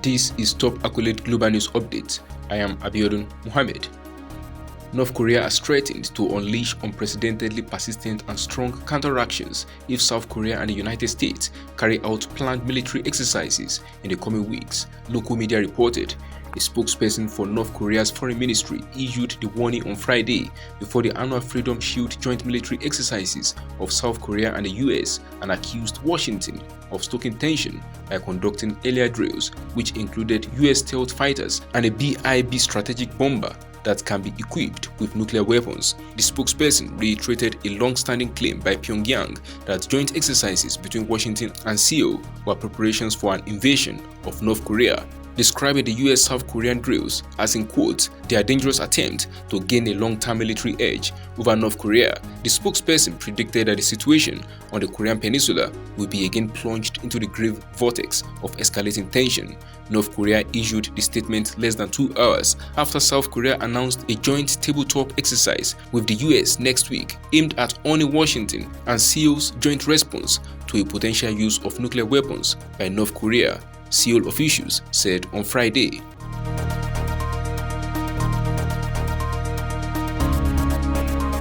This is Top Accolade Global News Update. I am Abiodun Mohammed. North Korea has threatened to unleash unprecedentedly persistent and strong counteractions if South Korea and the United States carry out planned military exercises in the coming weeks, local media reported. A spokesperson for North Korea's foreign ministry issued the warning on Friday before the annual Freedom Shield joint military exercises of South Korea and the US and accused Washington of stoking tension by conducting earlier drills, which included US stealth fighters and a BIB strategic bomber that can be equipped with nuclear weapons. The spokesperson reiterated a long-standing claim by Pyongyang that joint exercises between Washington and Seoul were preparations for an invasion of North Korea, describing the US-South Korean drills as, in quotes, their dangerous attempt to gain a long-term military edge over North Korea. The spokesperson predicted that the situation on the Korean peninsula will be again plunged into the grave vortex of escalating tension. North Korea issued the statement less than 2 hours after South Korea announced a joint tabletop exercise with the US next week aimed at owning Washington and Seoul's joint response to a potential use of nuclear weapons by North Korea, Seoul officials said on Friday.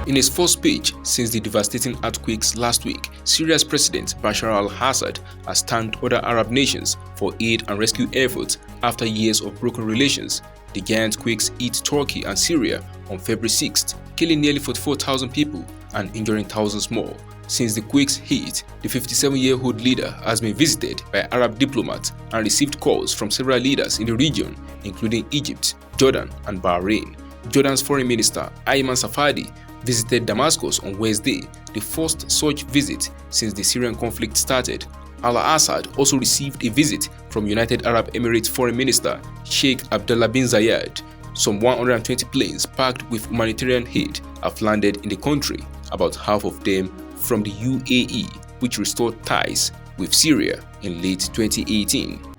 In his first speech since the devastating earthquakes last week, Syria's President Bashar al-Assad has thanked other Arab nations for aid and rescue efforts after years of broken relations. The giant quakes hit Turkey and Syria on February 6th, killing nearly 44,000 people and injuring thousands more. Since the quakes hit, the 57-year-old leader has been visited by Arab diplomats and received calls from several leaders in the region, including Egypt, Jordan, and Bahrain. Jordan's foreign minister Ayman Safadi visited Damascus on Wednesday, the first such visit since the Syrian conflict started. Al-Assad also received a visit from United Arab Emirates Foreign Minister Sheikh Abdullah bin Zayed. Some 120 planes packed with humanitarian aid have landed in the country, about half of them from the UAE, which restored ties with Syria in late 2018.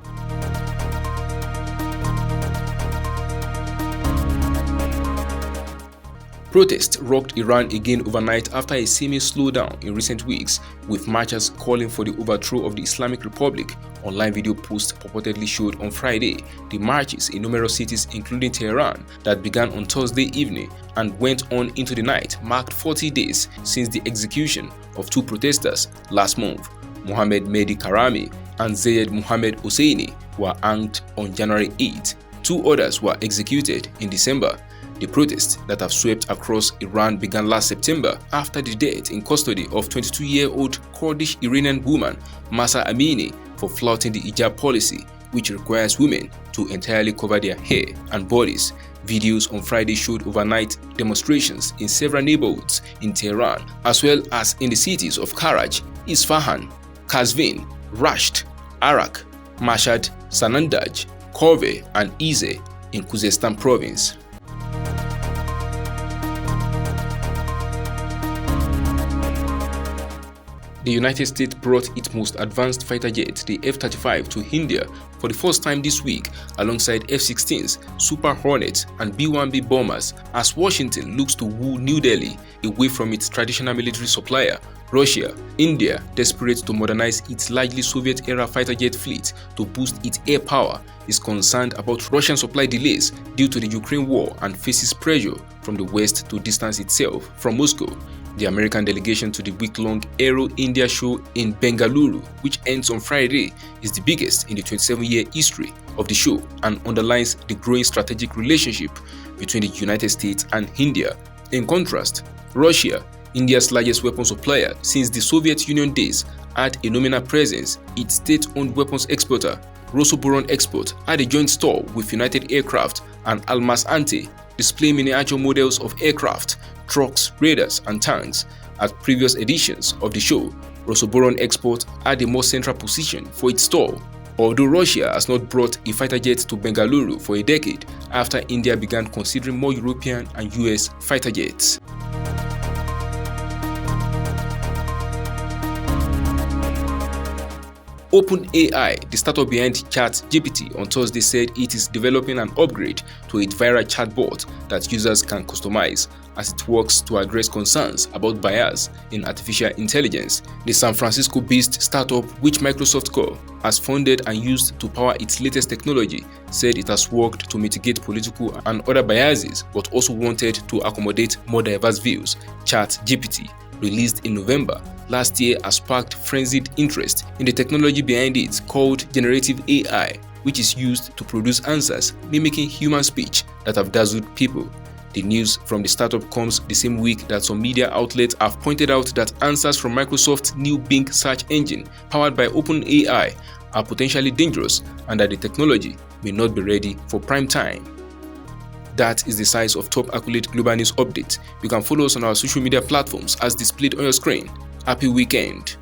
Protests rocked Iran again overnight after a seeming slowdown in recent weeks, with marchers calling for the overthrow of the Islamic Republic. Online video posts purportedly showed on Friday the marches in numerous cities including Tehran that began on Thursday evening and went on into the night marked 40 days since the execution of 2 protesters last month. Mohammed Mehdi Karami and Zayed Mohammed Hosseini were hanged on January 8. 2 others were executed in December. The protests that have swept across Iran began last September after the death in custody of 22-year-old Kurdish Iranian woman Mahsa Amini for flouting the hijab policy, which requires women to entirely cover their hair and bodies. Videos on Friday showed overnight demonstrations in several neighborhoods in Tehran, as well as in the cities of Karaj, Isfahan, Kazvin, Rasht, Arak, Mashhad, Sanandaj, Korve, and Ize in Khuzestan province. The United States brought its most advanced fighter jet, the F-35, to India for the first time this week alongside F-16s, Super Hornets, and B-1B bombers as Washington looks to woo New Delhi away from its traditional military supplier, Russia. India, desperate to modernize its largely Soviet-era fighter jet fleet to boost its air power, is concerned about Russian supply delays due to the Ukraine war and faces pressure from the West to distance itself from Moscow. The American delegation to the week-long Aero India show in Bengaluru, which ends on Friday, is the biggest in the 27-year history of the show and underlines the growing strategic relationship between the United States and India. In contrast, Russia, India's largest weapons supplier since the Soviet Union days, had a nominal presence. Its state-owned weapons exporter, Rosoboron Export, had a joint store with United Aircraft and Almas Ante, displaying miniature models of aircraft, trucks, radars, and tanks. At previous editions of the show, Rosoboron Export had a more central position for its store, although Russia has not brought a fighter jet to Bengaluru for a decade after India began considering more European and US fighter jets. OpenAI, the startup behind ChatGPT, on Thursday said it is developing an upgrade to its viral chatbot that users can customize as it works to address concerns about bias in artificial intelligence. The San Francisco-based startup, which Microsoft Core has funded and used to power its latest technology, said it has worked to mitigate political and other biases, but also wanted to accommodate more diverse views. ChatGPT, released in November last year, has sparked frenzied interest in the technology behind it, called generative AI, which is used to produce answers mimicking human speech that have dazzled people. The news from the startup comes the same week that some media outlets have pointed out that answers from Microsoft's new Bing search engine, powered by OpenAI, are potentially dangerous and that the technology may not be ready for prime time. That is the size of top accolade global news update. You can follow us on our social media platforms as displayed on your screen. Happy weekend.